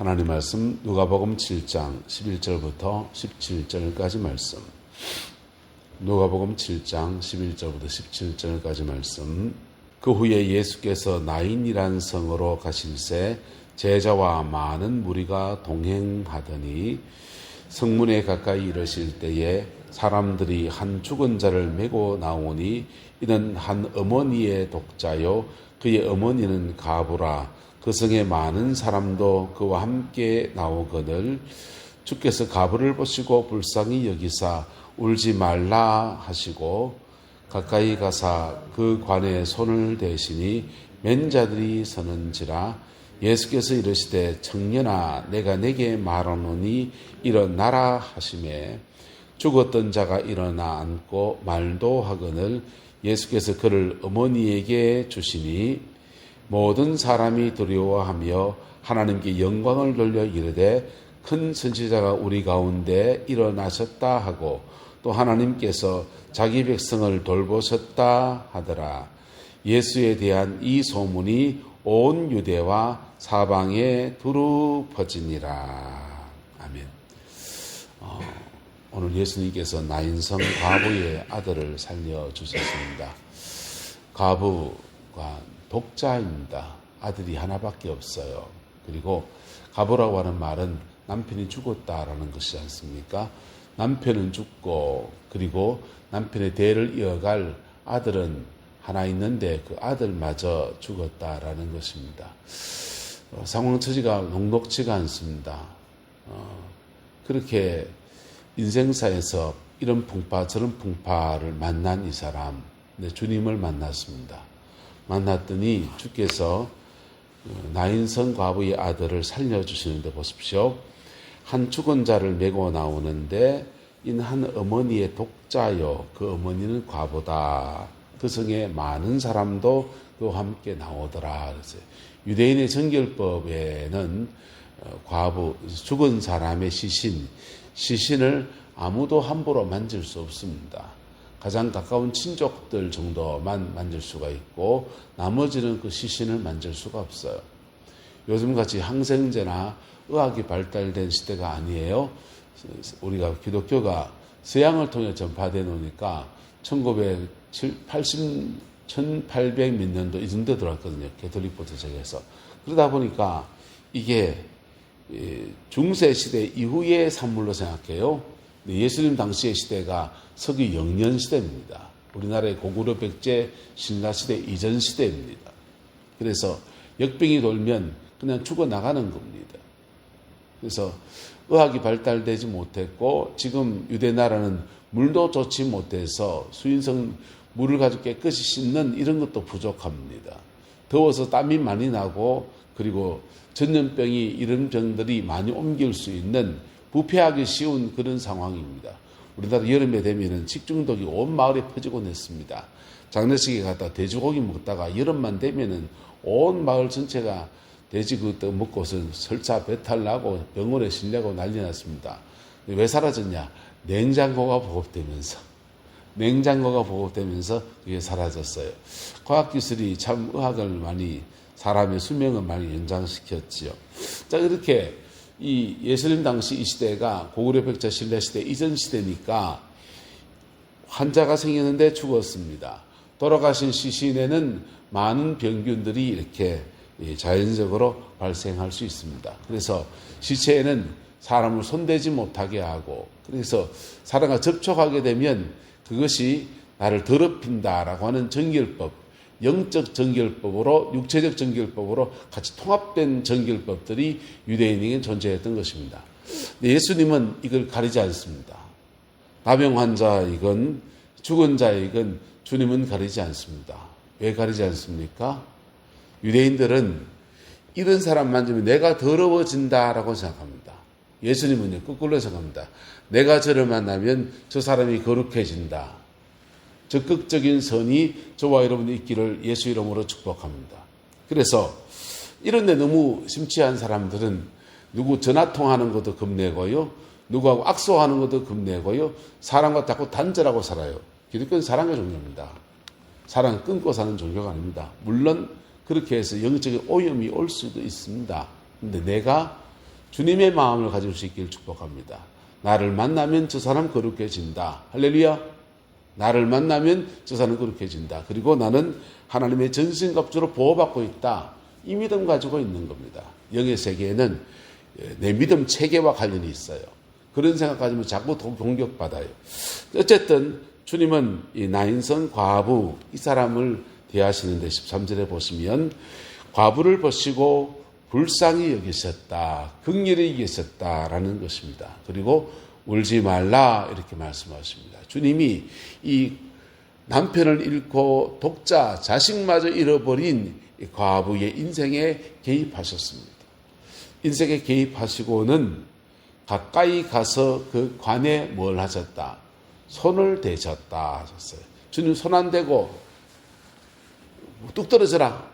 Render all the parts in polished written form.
하나님 말씀 누가복음 7장 11절부터 17절까지 말씀. 누가복음 7장 11절부터 17절까지 말씀. 그 후에 예수께서 나인이란 성으로 가실새 제자와 많은 무리가 동행하더니 성문에 가까이 이르실 때에 사람들이 한 죽은 자를 메고 나오니 이는 한 어머니의 독자요 그의 어머니는 가부라. 그 성에 많은 사람도 그와 함께 나오거늘 주께서 가부를 보시고 불쌍히 여기사 울지 말라 하시고 가까이 가사 그 관에 손을 대시니 맨 자들이 서는지라. 예수께서 이르시되 청년아 내가 내게 말하노니 일어나라 하시매 죽었던 자가 일어나 앉고 말도 하거늘 예수께서 그를 어머니에게 주시니 모든 사람이 두려워하며 하나님께 영광을 돌려 이르되 큰 선지자가 우리 가운데 일어나셨다 하고 또 하나님께서 자기 백성을 돌보셨다 하더라. 예수에 대한 이 소문이 온 유대와 사방에 두루 퍼지니라. 아멘. 오늘 예수님께서 나인성 과부의 아들을 살려주셨습니다. 과부가 독자입니다. 아들이 하나밖에 없어요. 그리고 가부라고 하는 말은 남편이 죽었다라는 것이지 않습니까? 남편은 죽고 그리고 남편의 대를 이어갈 아들은 하나 있는데 그 아들마저 죽었다라는 것입니다. 상황 처지가 녹록지가 않습니다. 그렇게 인생사에서 이런 풍파 저런 풍파를 만난 이 사람, 주님을 만났습니다. 만났더니 주께서 나인성 과부의 아들을 살려주시는데 보십시오. 한 죽은 자를 메고 나오는데 이는 한 어머니의 독자요 그 어머니는 과부다. 그 성에 많은 사람도 그와 함께 나오더라. 그래서 유대인의 정결법에는 과부 죽은 사람의 시신을 아무도 함부로 만질 수 없습니다. 가장 가까운 친족들 정도만 만질 수가 있고 나머지는 그 시신을 만질 수가 없어요. 요즘같이 항생제나 의학이 발달된 시대가 아니에요. 우리가 기독교가 서양을 통해 전파되어 놓으니까 1800 몇 년도 이 정도 들어왔거든요. 가톨릭 보트석에서. 그러다 보니까 이게 중세 시대 이후의 산물로 생각해요. 예수님 당시의 시대가 서기 0년 시대입니다. 우리나라의 고구려 백제 신라 시대 이전 시대입니다. 그래서 역병이 돌면 그냥 죽어나가는 겁니다. 그래서 의학이 발달되지 못했고 지금 유대 나라는 물도 좋지 못해서 수인성 물을 가지고 깨끗이 씻는 이런 것도 부족합니다. 더워서 땀이 많이 나고 그리고 전염병이 이런 병들이 많이 옮길 수 있는 부패하기 쉬운 그런 상황입니다. 우리나라 여름에 되면은 식중독이 온 마을에 퍼지곤 했습니다. 장례식에 갔다 돼지고기 먹다가 여름만 되면은 온 마을 전체가 돼지 그것도 먹고서 설사 배탈 나고 병원에 실려고 난리 났습니다. 왜 사라졌냐? 냉장고가 보급되면서 그게 사라졌어요. 과학기술이 참 의학을 많이 사람의 수명을 많이 연장시켰지요. 자, 이렇게 이 예수님 당시 이 시대가 고구려 백제 신라 시대 이전 시대니까 환자가 생겼는데 죽었습니다. 돌아가신 시신에는 많은 병균들이 이렇게 자연적으로 발생할 수 있습니다. 그래서 시체에는 사람을 손대지 못하게 하고 그래서 사람과 접촉하게 되면 그것이 나를 더럽힌다라고 하는 정결법, 영적 정결법으로 육체적 정결법으로 같이 통합된 정결법들이 유대인에게 존재했던 것입니다. 예수님은 이걸 가리지 않습니다. 나병 환자이건 죽은 자이건 주님은 가리지 않습니다. 왜 가리지 않습니까? 유대인들은 이런 사람 만지면 내가 더러워진다라고 생각합니다. 예수님은요 거꾸로 생각합니다. 내가 저를 만나면 저 사람이 거룩해진다. 적극적인 선이 저와 여러분이 있기를 예수 이름으로 축복합니다. 그래서 이런 데 너무 심취한 사람들은 누구 전화 통화하는 것도 겁내고요. 누구하고 악수하는 것도 겁내고요. 사람과 자꾸 단절하고 살아요. 기독교는 사랑의 종교입니다. 사랑 끊고 사는 종교가 아닙니다. 물론 그렇게 해서 영적인 오염이 올 수도 있습니다. 근데 내가 주님의 마음을 가질 수 있기를 축복합니다. 나를 만나면 저 사람 거룩해진다. 할렐루야. 나를 만나면 저 사람 거룩해진다. 그리고 나는 하나님의 전신갑주로 보호받고 있다. 이 믿음 가지고 있는 겁니다. 영의 세계에는 내 믿음 체계와 관련이 있어요. 그런 생각 가지면 자꾸 더 공격받아요. 어쨌든 주님은 이 나인성 과부 이 사람을 대하시는데 13절에 보시면 과부를 보시고 불쌍히 여기셨다. 긍휼히 여기셨다라는 것입니다. 그리고 울지 말라 이렇게 말씀하십니다. 주님이 이 남편을 잃고 독자, 자식마저 잃어버린 이 과부의 인생에 개입하셨습니다. 인생에 개입하시고는 가까이 가서 그 관에 뭘 하셨다? 손을 대셨다 하셨어요. 주님 손 안 대고 뚝 떨어져라.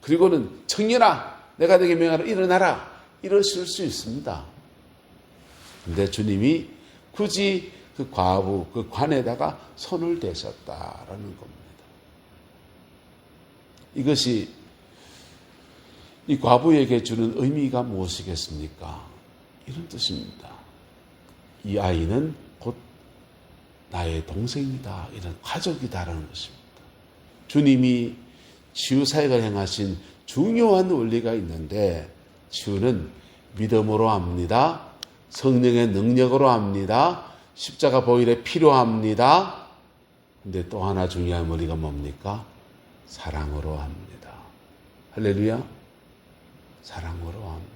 그리고는 청년아 내가 네게 명하라 일어나라. 이러실 수 있습니다. 근데 주님이 굳이 그 과부 그 관에다가 손을 대셨다라는 겁니다. 이것이 이 과부에게 주는 의미가 무엇이겠습니까? 이런 뜻입니다. 이 아이는 곧 나의 동생이다. 이런 가족이다라는 것입니다. 주님이 치유사역을 행하신 중요한 원리가 있는데 치유는 믿음으로 합니다. 성령의 능력으로 합니다. 십자가 보혈에 필요합니다. 근데 또 하나 중요한 원리가 뭡니까? 사랑으로 합니다. 할렐루야. 사랑으로 합니다.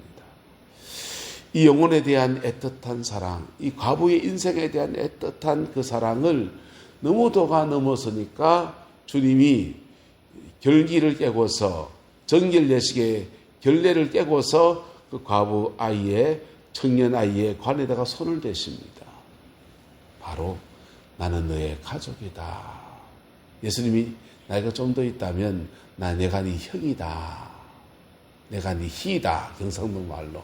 이 영혼에 대한 애틋한 사랑, 이 과부의 인생에 대한 애틋한 그 사랑을 너무도가 넘어서니까 주님이 결기를 깨고서 정결 예식의 결례를 깨고서 그 과부 아이의 청년 아이의 관에다가 손을 대십니다. 바로 나는 너의 가족이다. 예수님이 나이가 좀 더 있다면 내가 네 형이다. 내가 네 희다. 경상도 말로.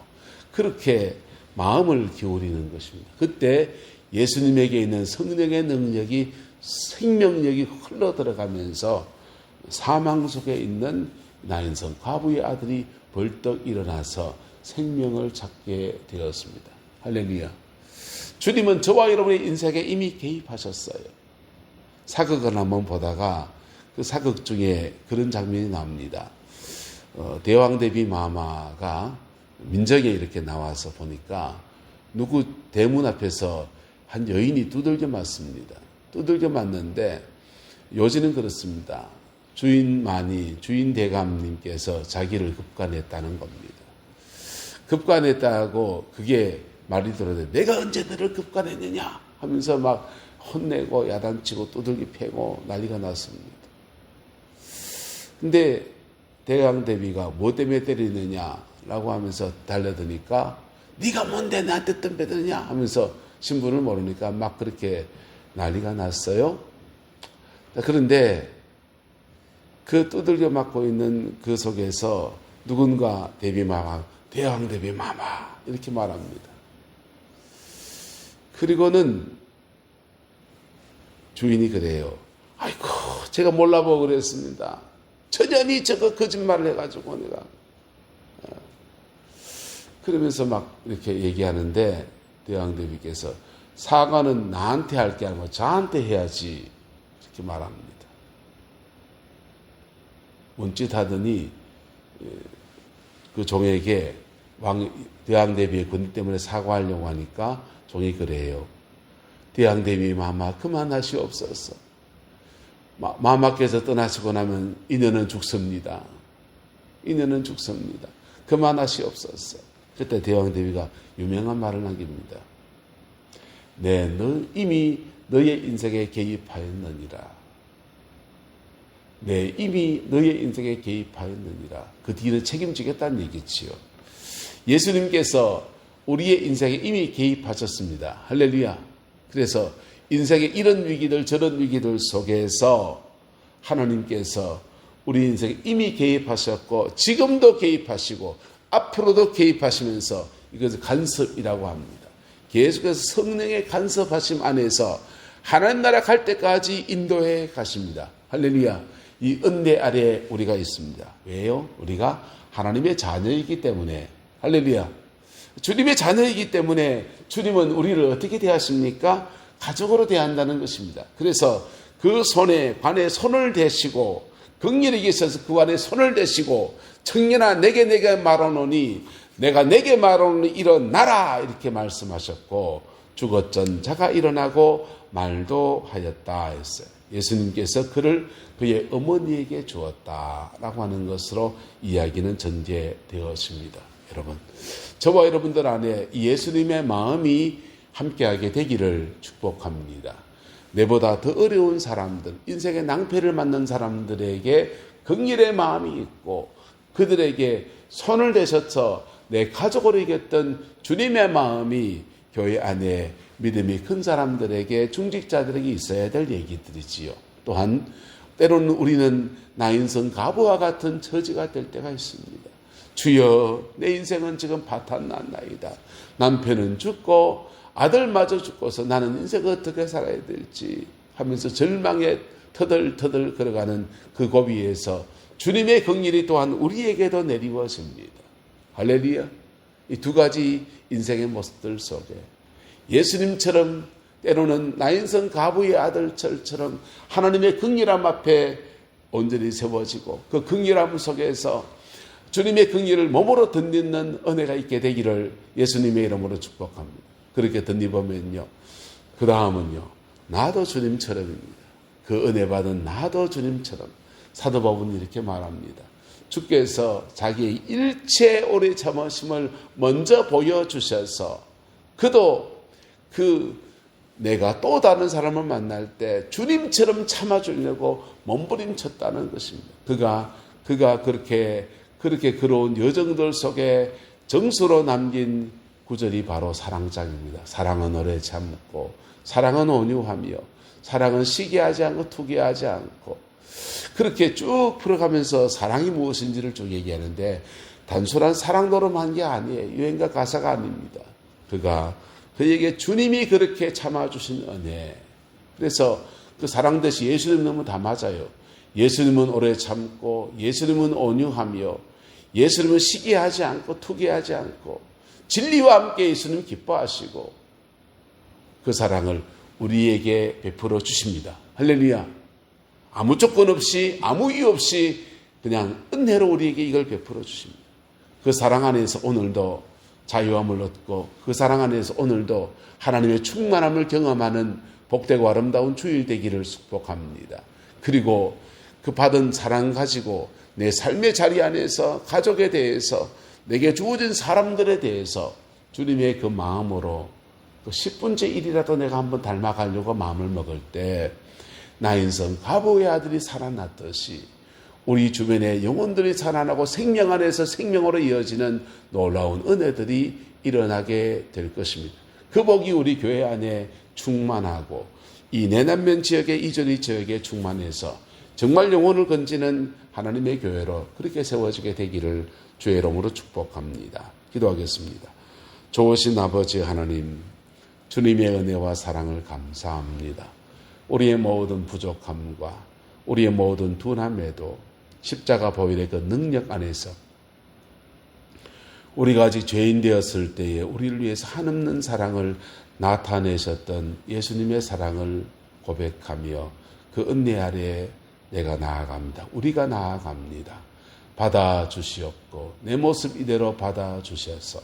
그렇게 마음을 기울이는 것입니다. 그때 예수님에게 있는 성령의 능력이 생명력이 흘러들어가면서 사망 속에 있는 나인성 과부의 아들이 벌떡 일어나서 생명을 찾게 되었습니다. 할렐루야. 주님은 저와 여러분의 인생에 이미 개입하셨어요. 사극을 한번 보다가 그 사극 중에 그런 장면이 나옵니다. 대왕대비 마마가 민정에 이렇게 나와서 보니까 누구 대문 앞에서 한 여인이 두들겨 맞습니다. 두들겨 맞는데 요지는 그렇습니다. 주인 대감님께서 자기를 급간했다는 겁니다. 급간했다고 그게 말이 들었는데 내가 언제 너를 급간했느냐 하면서 막 혼내고 야단치고 두들기 패고 난리가 났습니다. 근데 대왕대비가 뭐 때문에 때리느냐라고 하면서 달려드니까 네가 뭔데 나한테 덤벼드냐 하면서 신분을 모르니까 막 그렇게 난리가 났어요. 그런데 그 두들겨 맞고 있는 그 속에서 누군가 대비마마, 대왕대비마마 이렇게 말합니다. 그리고는 주인이 그래요. 아이고 제가 몰라보고 그랬습니다. 천연히 저거 거짓말을 해가지고 내가 그러면서 막 이렇게 얘기하는데 대왕대비께서 사과는 나한테 할 게 아니고 저한테 해야지 이렇게 말합니다. 문짓하더니 그 종에게 대왕대비의 권위 때문에 사과하려고 하니까 종이 그래요. 대왕대비 마마 그만하시옵소서. 마마께서 떠나시고 나면 인연은 죽습니다. 인연은 죽습니다. 그만하시옵소서. 그때 대왕대비가 유명한 말을 남깁니다. 너 이미 너의 인생에 개입하였느니라. 이미 너의 인생에 개입하였느니라. 그 뒤를 책임지겠다는 얘기지요. 예수님께서 우리의 인생에 이미 개입하셨습니다. 할렐루야. 그래서 인생의 이런 위기들 저런 위기들 속에서 하나님께서 우리 인생에 이미 개입하셨고 지금도 개입하시고 앞으로도 개입하시면서 이것을 간섭이라고 합니다. 계속해서 성령의 간섭하심 안에서 하나님 나라 갈 때까지 인도해 가십니다. 할렐루야. 이 은혜 아래에 우리가 있습니다. 왜요? 우리가 하나님의 자녀이기 때문에. 할렐루야. 주님의 자녀이기 때문에 주님은 우리를 어떻게 대하십니까? 가족으로 대한다는 것입니다. 그래서 그 관에 손을 대시고 긍휼히 계셔서 그 안에 손을 대시고 청년아 내게 말하노니 내가 내게 말하노니 일어나라 이렇게 말씀하셨고 죽었던 자가 일어나고 말도 하였다 했어요. 예수님께서 그를 그의 어머니에게 주었다라고 하는 것으로 이야기는 전개되었습니다. 여러분, 저와 여러분들 안에 예수님의 마음이 함께하게 되기를 축복합니다. 내보다 더 어려운 사람들, 인생의 낭패를 맞는 사람들에게 긍휼의 마음이 있고 그들에게 손을 대셔서 내 가족으로 이겼던 주님의 마음이 교회 안에 믿음이 큰 사람들에게 중직자들에게 있어야 될 얘기들이지요. 또한 때로는 우리는 나인성 가부와 같은 처지가 될 때가 있습니다. 주여 내 인생은 지금 파탄났나이다. 남편은 죽고 아들마저 죽고서 나는 인생을 어떻게 살아야 될지 하면서 절망에 터덜터덜 걸어가는 그 고비에서 주님의 긍휼이 또한 우리에게도 내리워집니다. 할렐루야. 이 두 가지 인생의 모습들 속에 예수님처럼 때로는 나인성 가부의 아들처럼 하나님의 긍휼함 앞에 온전히 세워지고 그 긍휼함 속에서 주님의 긍휼을 몸으로 덧입는 은혜가 있게 되기를 예수님의 이름으로 축복합니다. 그렇게 덧입으면요, 그 다음은요, 나도 주님처럼입니다. 그 은혜 받은 나도 주님처럼. 사도 바울은 이렇게 말합니다. 주께서 자기의 일체 오래 참으심을 먼저 보여주셔서 그도 내가 또 다른 사람을 만날 때 주님처럼 참아주려고 몸부림쳤다는 것입니다. 그가 그렇게 그러운 여정들 속에 정수로 남긴 구절이 바로 사랑장입니다. 사랑은 오래 참고, 사랑은 온유하며, 사랑은 시기하지 않고 투기하지 않고, 그렇게 쭉 풀어가면서 사랑이 무엇인지를 쭉 얘기하는데 단순한 사랑 노름한 게 아니에요. 유행가 가사가 아닙니다. 그에게 주님이 그렇게 참아주신 은혜. 그래서 그 사랑 대신 예수님 너무 다 맞아요. 예수님은 오래 참고, 예수님은 온유하며, 예수님은 시기하지 않고 투기하지 않고, 진리와 함께 예수님 기뻐하시고 그 사랑을 우리에게 베풀어 주십니다. 할렐루야. 아무 조건 없이 아무 이유 없이 그냥 은혜로 우리에게 이걸 베풀어 주십니다. 그 사랑 안에서 오늘도 자유함을 얻고 그 사랑 안에서 오늘도 하나님의 충만함을 경험하는 복되고 아름다운 주일 되기를 축복합니다. 그리고 그 받은 사랑 가지고 내 삶의 자리 안에서 가족에 대해서 내게 주어진 사람들에 대해서 주님의 그 마음으로 그 10분째 1이라도 내가 한번 닮아가려고 마음을 먹을 때 나인성 가부의 아들이 살아났듯이 우리 주변의 영혼들이 살아나고 생명 안에서 생명으로 이어지는 놀라운 은혜들이 일어나게 될 것입니다. 그 복이 우리 교회 안에 충만하고 이 내남면 지역의 이전이 지역에 충만해서 정말 영혼을 건지는 하나님의 교회로 그렇게 세워지게 되기를 주의 이름으로 축복합니다. 기도하겠습니다. 좋으신 아버지 하나님, 주님의 은혜와 사랑을 감사합니다. 우리의 모든 부족함과 우리의 모든 둔함에도 십자가 보혈의 그 능력 안에서 우리가 아직 죄인 되었을 때에 우리를 위해서 한없는 사랑을 나타내셨던 예수님의 사랑을 고백하며 그 은혜 아래에 내가 나아갑니다. 우리가 나아갑니다. 받아주시옵고 내 모습 이대로 받아주셔서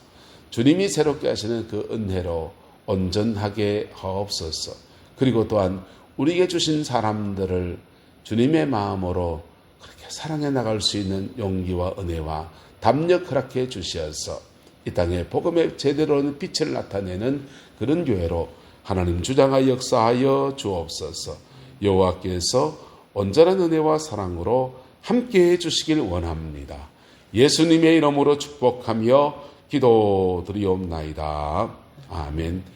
주님이 새롭게 하시는 그 은혜로 온전하게 하옵소서. 그리고 또한 우리에게 주신 사람들을 주님의 마음으로 그렇게 사랑해 나갈 수 있는 용기와 은혜와 담력 허락해 주시어서 이 땅에 복음의 제대로 는 빛을 나타내는 그런 교회로 하나님 주장하여 역사하여 주옵소서. 여호와께서 온전한 은혜와 사랑으로 함께해 주시길 원합니다. 예수님의 이름으로 축복하며 기도드리옵나이다. 아멘.